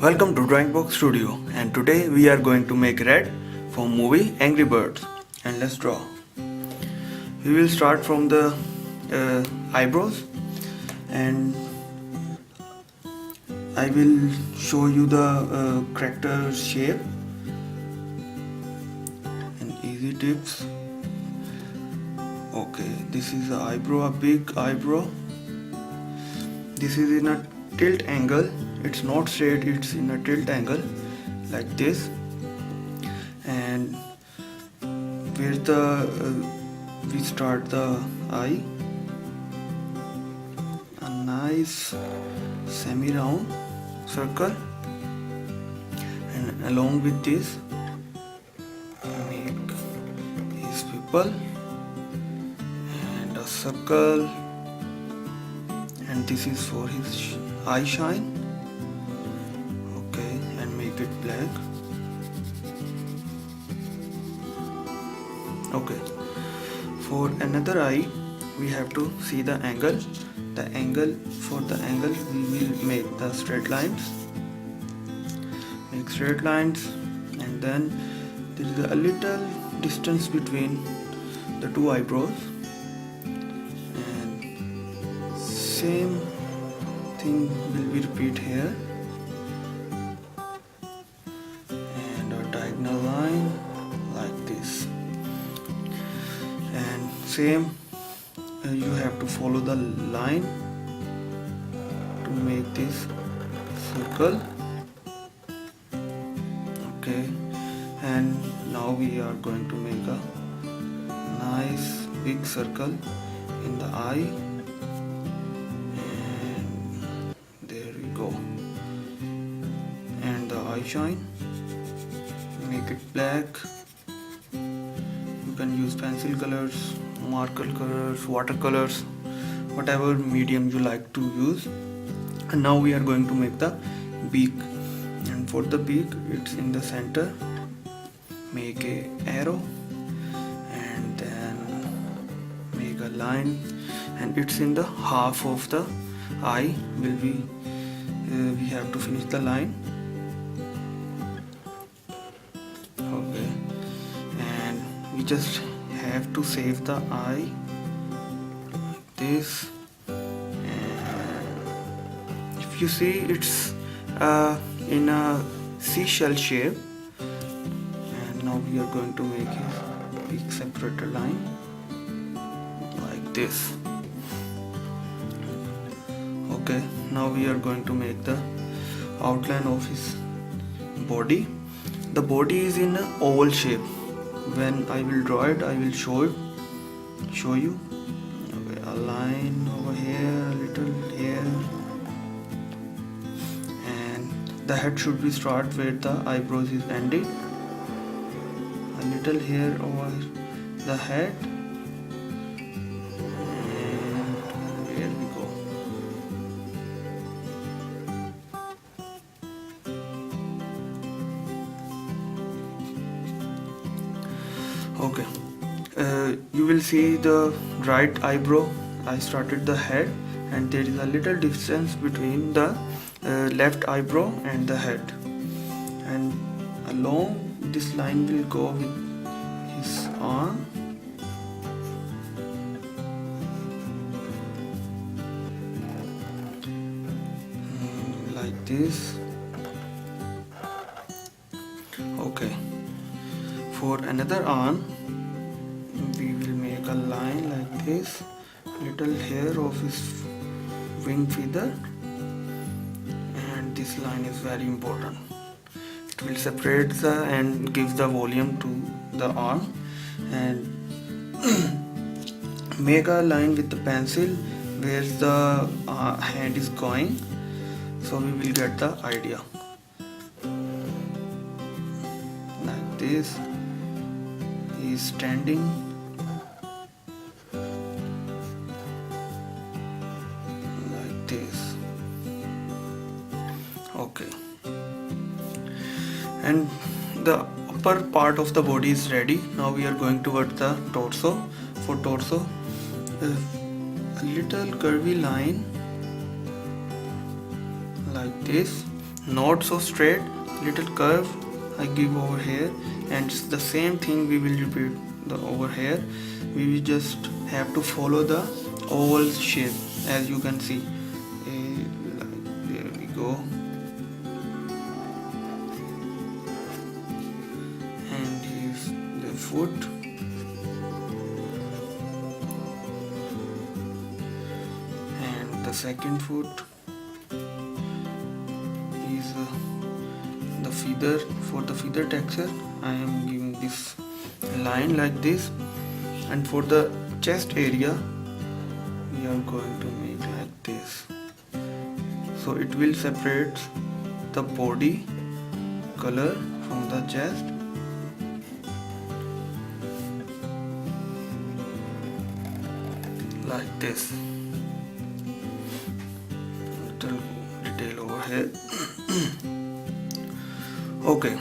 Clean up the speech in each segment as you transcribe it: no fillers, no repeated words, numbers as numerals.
Welcome to Drawing Box Studio, and today we are going to make red from movie Angry Birds. And let's draw. We will start from the eyebrows, and I will show you the character shape and easy tips. Okay, this is the eyebrow, a big eyebrow. This is in a tilt angle. It's not straight, it's in a tilt angle like this. And where we start the eye, a nice semi-round circle, and along with this make his pupil and a circle, and this is for his eye shine. Okay, and make it black. Okay, for another eye we have to see the angle. For the angle we will make the straight lines. Make straight lines, and then there is a little distance between the two eyebrows, and same thing will be repeat here, and a diagonal line like this, and same you have to follow the line to make this circle. Okay, and now we are going to make a nice big circle in the eye, and there we go. And the eye shine, make it black. You can use pencil colors, marker colors, watercolors, whatever medium you like to use. And now we are going to make the beak, and for the beak it's in the center. Make a arrow, and then make a line, and it's in the half of the eye. We have to finish the line. Okay, and we just have to save the eye like this. And if you see, it's in a seashell shape. And now we are going to make a big separator line like this. Okay, now we are going to make the outline of his body. The body is in an oval shape. When I will draw it, I will show you. Okay, a line over here, a little here, and the head should be start where the eyebrows is ending. A little here over the head, and here we go. Okay, you will see the right eyebrow. I started the head, and there is a little distance between the left eyebrow and the head, and along this line will go with his arm. Like this. Okay, for another arm we will make a line like this, little hair of his wing feather, and this line is very important. It will separate the and give the volume to the arm. And make a line with the pencil where the hand is going, so we will get the idea. Like this, he is standing like this. Okay, and the upper part of the body is ready. Now we are going towards the torso. For torso, a little curvy line like this, not so straight, little curve I give over here, and it's the same thing we will repeat the over here. We will just have to follow the oval shape, as you can see. There we go. And here's the foot. And the second foot is the feather. For the feather texture I am giving this line like this, and for the chest area we are going to make like this, so it will separate the body color from the chest. Like this. Little detail over here. Okay,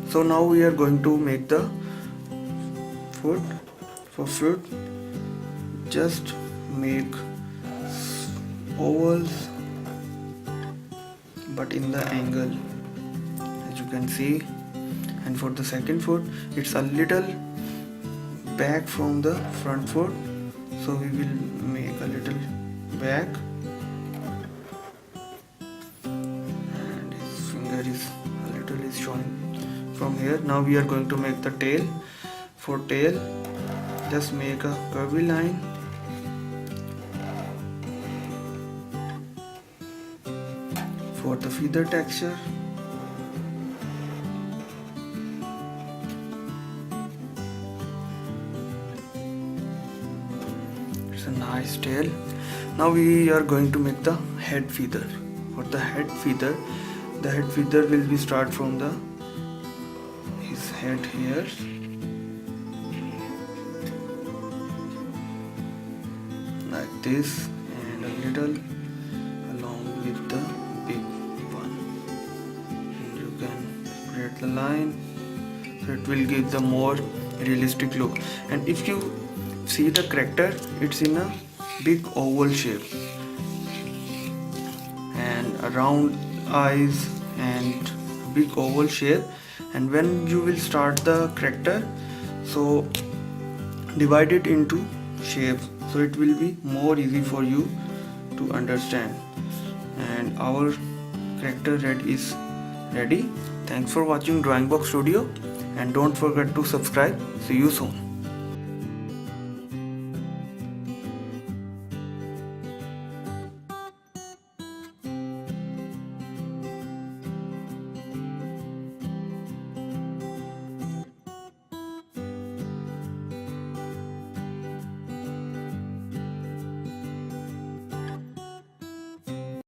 so now we are going to make the foot. For foot, just make ovals but in the angle, as you can see. And for the second foot, it's a little back from the front foot, so we will make a little back, and his finger is a little is showing from here. Now we are going to make the tail. For tail, just make a curvy line, for the feather texture it's a nice tail. Now we are going to make the head feather. For the head feather, the head feather will be start from the his head here, like this, and a little along with the big one, and you can spread the line, so it will give the more realistic look. And if you see the character, it's in a big oval shape and a round eyes and big oval shape. And when you will start the character, so divide it into shapes, so it will be more easy for you to understand. And our character red is ready. Thanks for watching Drawing Box Studio, and don't forget to subscribe. See you soon.